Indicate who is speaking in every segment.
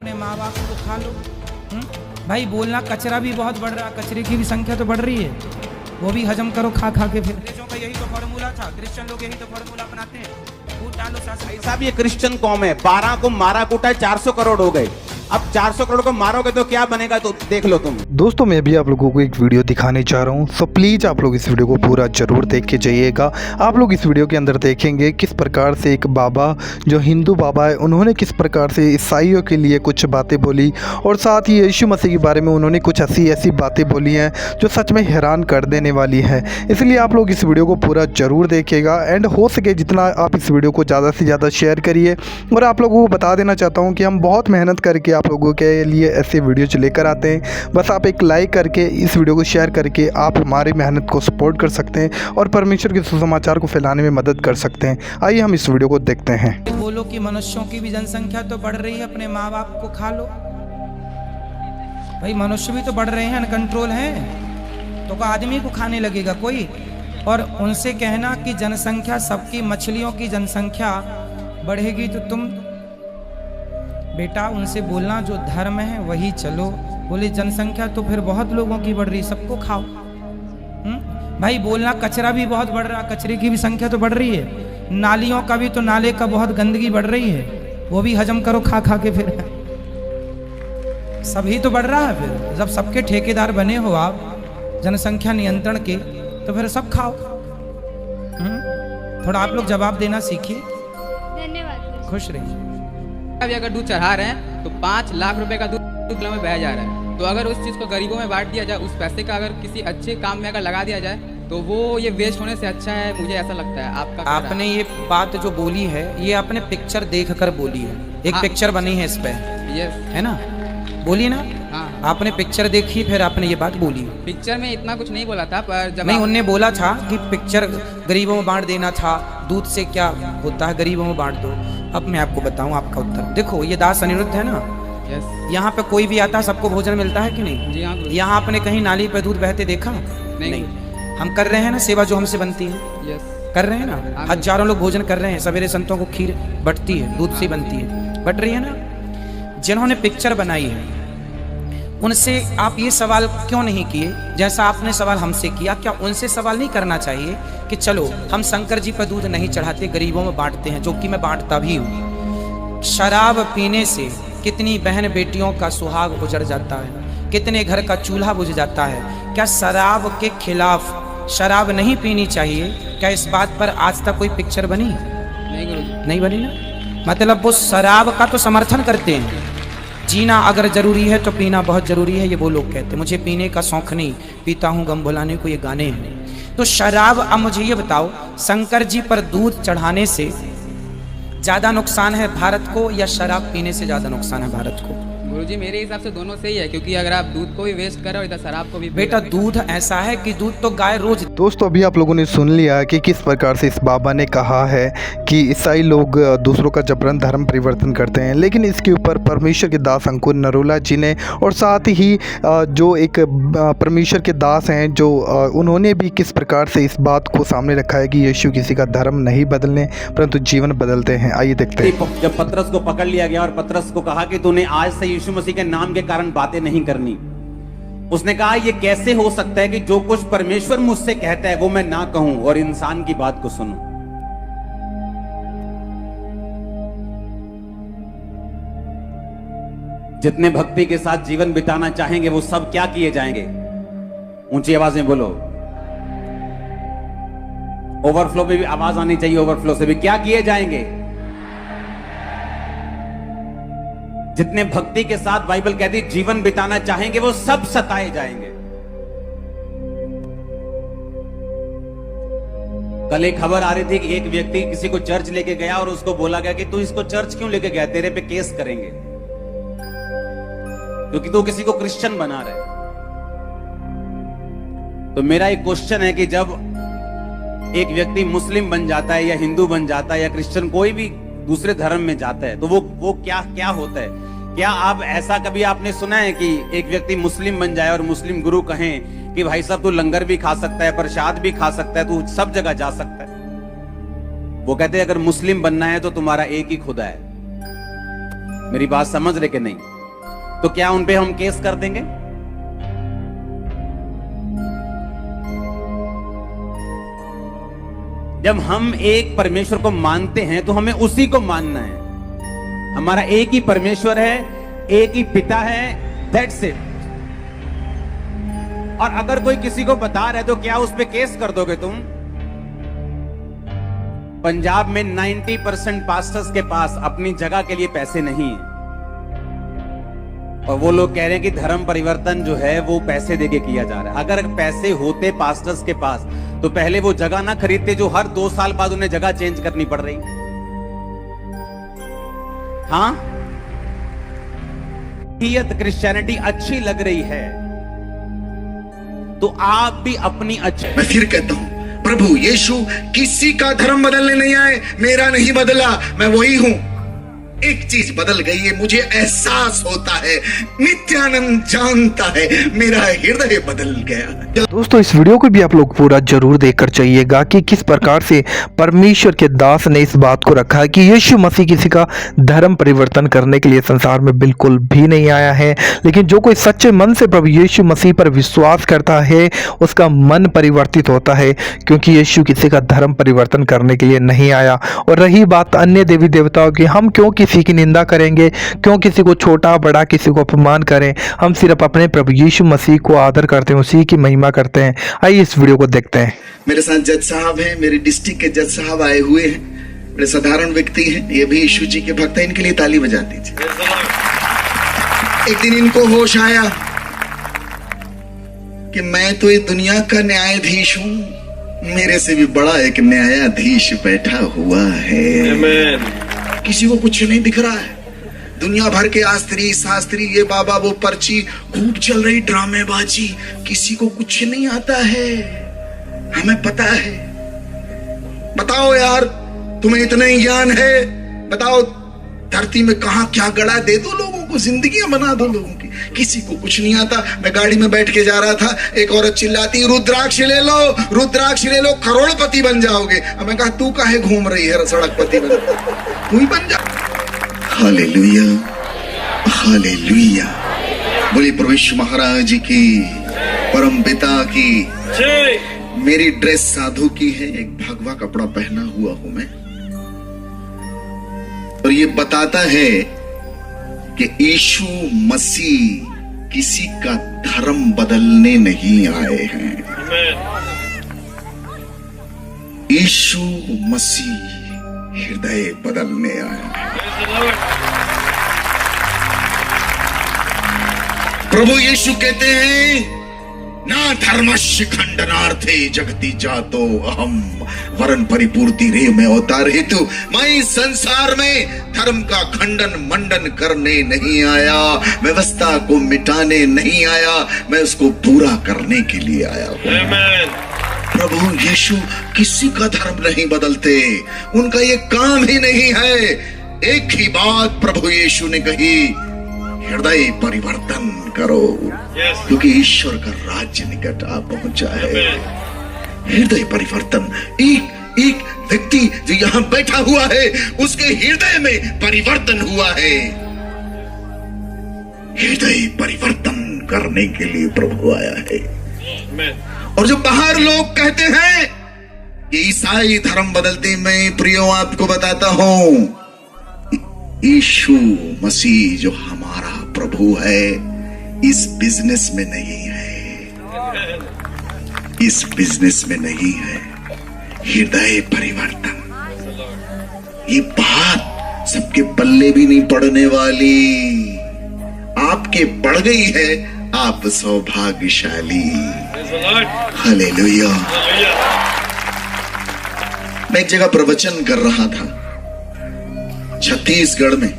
Speaker 1: अपने माँ बाप को खा लो। भाई बोलना, कचरा भी बहुत बढ़ रहा, कचरे की भी संख्या तो बढ़ रही है, वो भी हजम करो खा खा के। फिर देशों का यही तो फॉर्मूला था, क्रिश्चियन लोग यही तो फॉर्मूला अपनाते हैं, फूट डालो
Speaker 2: साहब। ये क्रिश्चियन कौम है, 12 को मारा कूटा 400 करोड़ हो गए। अब 400 करोड़ को मारोगे तो क्या बनेगा, तो देख लो तुम।
Speaker 3: दोस्तों मैं भी आप लोगों को एक वीडियो दिखाने जा रहा हूं, सो प्लीज़ आप लोग इस वीडियो को पूरा जरूर देख के जाइएगा। आप लोग इस वीडियो के अंदर देखेंगे किस प्रकार से एक बाबा, जो हिंदू बाबा है, उन्होंने किस प्रकार से ईसाइयों के लिए कुछ बातें बोली, और साथ ही यीशु मसीह के बारे में उन्होंने कुछ ऐसी बातें बोली हैं जो सच में हैरान कर देने वाली है। इसलिए आप लोग इस वीडियो को पूरा ज़रूर देखिएगा, एंड हो सके जितना आप इस वीडियो को ज़्यादा से ज़्यादा शेयर करिए। और आप लोगों को बता देना चाहता हूँ कि हम बहुत मेहनत करके आप लोगों के लिए ऐसे वीडियोज लेकर आते हैं। बस आप एक लाइक करके इस वीडियो को शेयर करके आप हमारी मेहनत को सपोर्ट कर सकते हैं और परमेश्वर के सुसमाचार को फैलाने में मदद कर सकते हैं। आइए हम इस वीडियो को देखते हैं।
Speaker 1: बोलो कि मनुष्यों की भी जनसंख्या तो बढ़ रही है, अपने माँ बाप को खा लो। भाई मनुष्य भी तो बढ़ रहे हैं, अनकंट्रोल हैं, तो आदमी को खाने लगेगा कोई। और उनसे कहना कि जनसंख्या सबकी, मछलियों की जनसंख्या बढ़ेगी तो तुम बेटा उनसे बोलना जो धर्म है वही चलो। बोले जनसंख्या तो फिर बहुत लोगों की बढ़ रही, सबको खाओ। भाई बोलना, कचरा भी बहुत बढ़ रहा, कचरे की भी संख्या तो बढ़ रही है, नालियों का भी तो, नाले का बहुत गंदगी बढ़ रही है, वो भी हजम करो खा खा के। फिर सभी तो बढ़ रहा है। फिर जब सबके ठेकेदार बने हो आप जनसंख्या नियंत्रण के, तो फिर सब खाओ। थोड़ा आप लोग जवाब देना सीखिए।
Speaker 4: धन्यवाद।
Speaker 1: खुश रहिए।
Speaker 5: अभी अगर दूध चढ़ा रहे हैं तो 5 लाख रुपए का दूध किलो में बह जा रहा है, तो अगर उस चीज़ को गरीबों में बांट दिया जाए, उस पैसे का अगर किसी अच्छे काम में अगर लगा दिया जाए, तो वो ये वेस्ट होने से अच्छा है, मुझे ऐसा लगता है। आपका
Speaker 1: आपने ये बात जो बोली है, ये आपने पिक्चर देखकर बोली है। एक पिक्चर बनी है इस पे, है ना, बोली ना।
Speaker 5: हाँ,
Speaker 1: आपने पिक्चर देखी, फिर आपने ये बात बोली।
Speaker 5: पिक्चर में इतना कुछ नहीं बोला था, पर जब
Speaker 1: नहीं, उनने बोला था कि पिक्चर गरीबों में बांट देना था, दूध से क्या होता है, गरीबों में बांट दो। अब मैं आपको बताऊं आपका उत्तर। देखो ये दास अनिरुद्ध है ना, यहाँ पे कोई भी आता है सबको भोजन मिलता है कि नहीं?
Speaker 5: जी हाँ।
Speaker 1: यहाँ आपने कहीं नाली पे दूध बहते देखा?
Speaker 5: नहीं।
Speaker 1: हम कर रहे हैं ना सेवा जो हमसे बनती है, कर रहे हैं ना। हजारों लोग भोजन कर रहे हैं, सवेरे संतों को खीर बटती है, दूध से बनती है, बट रही है ना। जिन्होंने पिक्चर बनाई है उनसे आप ये सवाल क्यों नहीं किए जैसा आपने सवाल हमसे किया? क्या उनसे सवाल नहीं करना चाहिए कि चलो हम शंकर जी पर दूध नहीं चढ़ाते, गरीबों में बांटते हैं, जो कि मैं बांटता भी हूँ। शराब पीने से कितनी बहन बेटियों का सुहाग उजड़ जाता है, कितने घर का चूल्हा बुझ जाता है। क्या शराब के खिलाफ शराब नहीं पीनी चाहिए? क्या इस बात पर आज तक कोई पिक्चर बनी? नहीं बनी ना। मतलब वो शराब का तो समर्थन करते हैं। जीना अगर जरूरी है तो पीना बहुत जरूरी है, ये वो लोग कहते हैं। मुझे पीने का शौक नहीं, पीता हूँ गम भुलाने को, ये गाने हैं। तो शराब, अब मुझे ये बताओ, शंकर जी पर दूध चढ़ाने से ज्यादा नुकसान है भारत को या शराब पीने से ज्यादा नुकसान है भारत को?
Speaker 5: गुरुजी मेरे हिसाब से दोनों सही है, क्योंकि अगर आप दूध को भी वेस्ट करो, इधर शराब को भी।
Speaker 1: बेटा दूध ऐसा है कि दूध तो गाय रोज।
Speaker 3: दोस्तों अभी आप लोगों ने सुन लिया कि किस प्रकार से इस बाबा ने कहा है कि ईसाई लोग दूसरों का जबरन धर्म परिवर्तन करते हैं, लेकिन इसके ऊपर परमेश्वर के दास अंकुर नरोला जी ने, और साथ ही जो एक परमेश्वर के दास हैं, जो उन्होंने भी किस प्रकार से इस बात को सामने रखा है कि यीशु किसी का धर्म नहीं बदलने परंतु जीवन बदलते हैं। आइए देखते हैं।
Speaker 2: जब पतरस को पकड़ लिया गया और पतरस को कहा कि तूने आज से यीशु मसीह के नाम के कारण बातें नहीं करनी, उसने कहा ये कैसे हो सकता है कि जो कुछ परमेश्वर मुझसे कहता है वो मैं ना कहूं और इंसान की बात को सुनूं। जितने भक्ति के साथ जीवन बिताना चाहेंगे वो सब क्या किए जाएंगे? ऊंची आवाज में बोलो। ओवरफ्लो में भी आवाज आनी चाहिए, ओवरफ्लो से भी। क्या किए जाएंगे? जितने भक्ति के साथ बाइबल कहती जीवन बिताना चाहेंगे वो सब सताए जाएंगे। कल एक खबर आ रही थी कि एक व्यक्ति किसी को चर्च लेके गया और उसको बोला गया कि तू इसको चर्च क्यों लेके गया, तेरे पे केस करेंगे क्योंकि तू किसी को क्रिश्चियन बना रहा है। तो मेरा एक क्वेश्चन है कि जब एक व्यक्ति मुस्लिम बन जाता है या हिंदू बन जाता है या क्रिश्चियन, कोई भी दूसरे धर्म में जाता है, तो वो क्या होता है? क्या आप ऐसा कभी आपने सुना है कि एक व्यक्ति मुस्लिम बन जाए और मुस्लिम गुरु कहें कि भाई साहब तू लंगर भी खा सकता है, प्रसाद भी खा सकता है, तू सब जगह जा सकता है? वो कहते हैं अगर मुस्लिम बनना है तो तुम्हारा एक ही खुदा है। मेरी बात समझ रहे कि नहीं? तो क्या उन पे हम केस कर देंगे? जब हम एक परमेश्वर को मानते हैं तो हमें उसी को मानना है। हमारा एक ही परमेश्वर है, एक ही पिता है, दैट्स इट। और अगर कोई किसी को बता रहा है तो क्या उस पे केस कर दोगे तुम? पंजाब में 90% पास्टर्स के पास अपनी जगह के लिए पैसे नहीं है, और वो लोग कह रहे हैं कि धर्म परिवर्तन जो है वो पैसे देके किया जा रहा है। अगर पैसे होते पास्टर्स के पास तो पहले वो जगह ना खरीदते जो हर 2 साल बाद उन्हें जगह चेंज करनी पड़ रही। हाँ, क्रिश्चियनिटी अच्छी लग रही है तो आप भी अपनी अच्छी।
Speaker 6: मैं फिर कहता हूं, प्रभु यीशु किसी का धर्म बदलने नहीं आए, मेरा नहीं बदला, मैं वही हूं। एक चीज बदल गई है, मुझे एहसास होता है, नित्यानंद जानता है, मेरा हृदय बदल गया।
Speaker 3: दोस्तों इस वीडियो को भी आप लोग पूरा जरूर देखकर चाहिएगा कि किस प्रकार से परमेश्वर के दास ने इस बात को रखा है कि यीशु मसीह किसी का धर्म परिवर्तन करने के लिए संसार में बिल्कुल भी नहीं आया है, लेकिन जो कोई सच्चे मन से प्रभु यीशु मसीह पर विश्वास करता है उसका मन परिवर्तित होता है, क्योंकि यीशु किसी का धर्म परिवर्तन करने के लिए नहीं आया। और रही बात अन्य देवी देवताओं की, हम क्यों किसी की निंदा करेंगे, क्यों किसी को छोटा बड़ा किसी को अपमान करें? हम सिर्फ अपने प्रभु यीशु मसीह को आदर करते हैं, उसी की महिमा करते हैं। आइए इस वीडियो को देखते हैं।
Speaker 6: मेरे साथ जज साहब हैं, मेरे डिस्ट्रिक्ट के जज साहब आए हुए हैं, बड़े साधारण व्यक्ति हैं, ये भी यीशु जी के भक्त हैं, इनके लिए ताली बजा दीजिए। एक दिन इनको होश आया कि मैं तो ये दुनिया का न्यायाधीश हूं, मेरे से भी बड़ा एक न्यायाधीश बैठा हुआ है। किसी को कुछ नहीं दिख रहा है, दुनिया भर के आस्त्री शास्त्री, ये बाबा वो पर्ची, खूब चल रही ड्रामेबाजी, किसी को कुछ नहीं आता है। हमें पता है। बताओ यार, तुम्हें इतना ही ज्ञान है, बताओ धरती में कहां क्या गड़ा, दे दो लोगों को, जिंदगियां बना दो लोगों की। किसी को कुछ नहीं आता। मैं गाड़ी में बैठ के जा रहा था, एक औरत चिल्लाती, रुद्राक्ष ले लो, रुद्राक्ष ले लो, करोड़पति बन जाओगे। अब मैं कहा, तू काहे घूम रही है सड़कपति बन, तू ही बन जा। Hallelujah, hallelujah. बोली प्रभु यीशु महाराज जी की, परम पिता की। मेरी ड्रेस साधु की है, एक भगवा कपड़ा पहना हुआ हूं मैं, और ये बताता है कि यीशु मसीह किसी का धर्म बदलने नहीं आए हैं। यीशु मसीह हृदय बदलने आए हैं। प्रभु यीशु कहते हैं, ना धर्मस्य खंडनार्थे जगति जातो अहम वरन परिपूर्ति रे में अवतार हेतु। मैं संसार में धर्म का खंडन मंडन करने नहीं आया, व्यवस्था को मिटाने नहीं आया, मैं उसको पूरा करने के लिए आया हूं। प्रभु यीशु किसी का धर्म नहीं बदलते, उनका ये काम ही नहीं है। एक ही बात प्रभु यीशु ने कही, हृदय परिवर्तन करो, क्योंकि ईश्वर का राज्य निकट आ पहुंचा है। हृदय परिवर्तन। एक व्यक्ति जो यहां बैठा हुआ है, उसके हृदय में परिवर्तन हुआ है। हृदय परिवर्तन करने के लिए प्रभु आया है। और जो बाहर लोग कहते हैं कि ईसाई धर्म बदलते, मैं प्रियो आपको बताता हूं, यीशु मसीह जो हमारा प्रभु है, इस बिजनेस में नहीं है, इस बिजनेस में नहीं है। हृदय परिवर्तन, ये बात सबके पल्ले भी नहीं पड़ने वाली, आपके पड़ गई है, आप सौभाग्यशाली। हालेलुया। मैं एक जगह प्रवचन कर रहा था छत्तीसगढ़ में,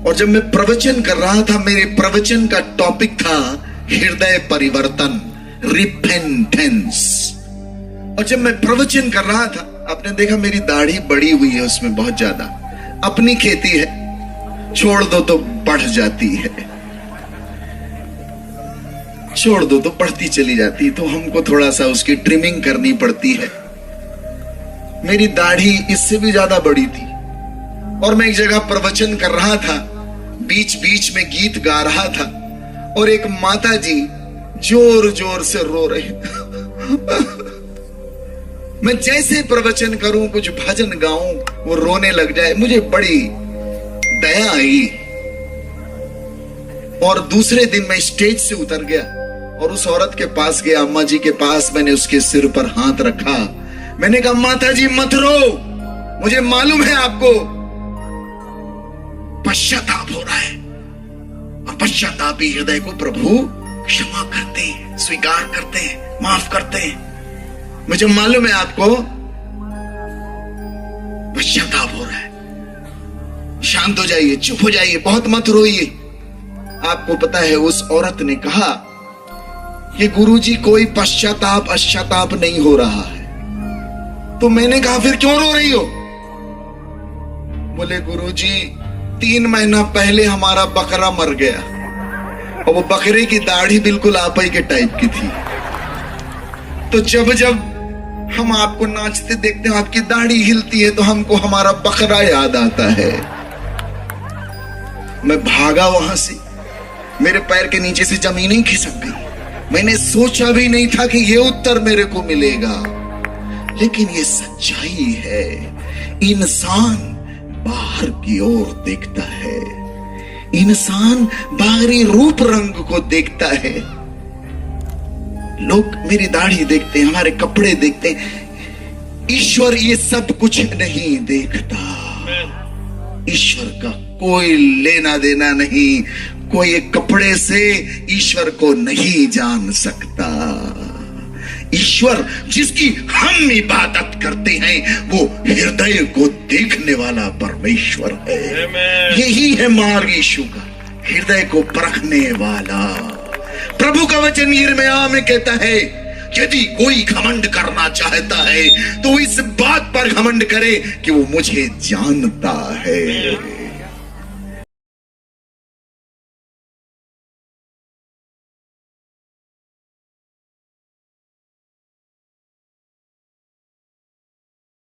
Speaker 6: और जब मैं प्रवचन कर रहा था, मेरे प्रवचन का टॉपिक था हृदय परिवर्तन, रिपेंटेंस। और जब मैं प्रवचन कर रहा था, आपने देखा मेरी दाढ़ी बड़ी हुई है, उसमें बहुत ज्यादा। अपनी खेती है, छोड़ दो तो बढ़ जाती है, छोड़ दो तो बढ़ती चली जाती, तो हमको थोड़ा सा उसकी ट्रिमिंग करनी पड़ती है। मेरी दाढ़ी इससे भी ज्यादा बड़ी थी, और मैं एक जगह प्रवचन कर रहा था, बीच बीच में गीत गा रहा था और एक माता जी जोर जोर से रो रही। मैं जैसे प्रवचन करूं, कुछ भजन गाऊं, वो रोने लग जाए। मुझे बड़ी दया आई और दूसरे दिन मैं स्टेज से उतर गया और उस औरत के पास गया, अम्मा जी के पास। मैंने उसके सिर पर हाथ रखा। मैंने कहा, माता जी मत रो, मुझे मालूम है आपको पश्चाताप हो रहा है और पश्चातापी हृदय को प्रभु क्षमा करते हैं, स्वीकार करते हैं, माफ करते हैं। मुझे मालूम है आपको पश्चाताप हो रहा है। शांत हो जाइए, चुप हो जाइए, बहुत मत रोइए। आपको पता है उस औरत ने कहा कि गुरुजी कोई पश्चाताप नहीं हो रहा है। तो मैंने कहा, फिर क्यों रो रही हो? बोले, गुरुजी 3 महीना पहले हमारा बकरा मर गया और वो बकरे की दाढ़ी बिल्कुल आप ही के टाइप की थी। तो जब जब हम आपको नाचते देखते हैं, आपकी दाढ़ी हिलती है, तो हमको हमारा बकरा याद आता है। मैं भागा वहां से, मेरे पैर के नीचे से जमीन ही खिसक गई। मैंने सोचा भी नहीं था कि ये उत्तर मेरे को मिलेगा, लेकिन ये सच्चाई है। इंसान बाहर की ओर देखता है, इंसान बाहरी रूप रंग को देखता है। लोग मेरी दाढ़ी देखते हैं, हमारे कपड़े देखते हैं। ईश्वर ये सब कुछ नहीं देखता। ईश्वर का कोई लेना देना नहीं। कोई एक कपड़े से ईश्वर को नहीं जान सकता। ईश्वर जिसकी हम इबादत करते हैं वो हृदय को देखने वाला परमेश्वर है। यही है मार्ग यीशु का, हृदय को परखने वाला। प्रभु का वचन यिर्मयाह में कहता है, यदि कोई घमंड करना चाहता है तो इस बात पर घमंड करे कि वो मुझे जानता है।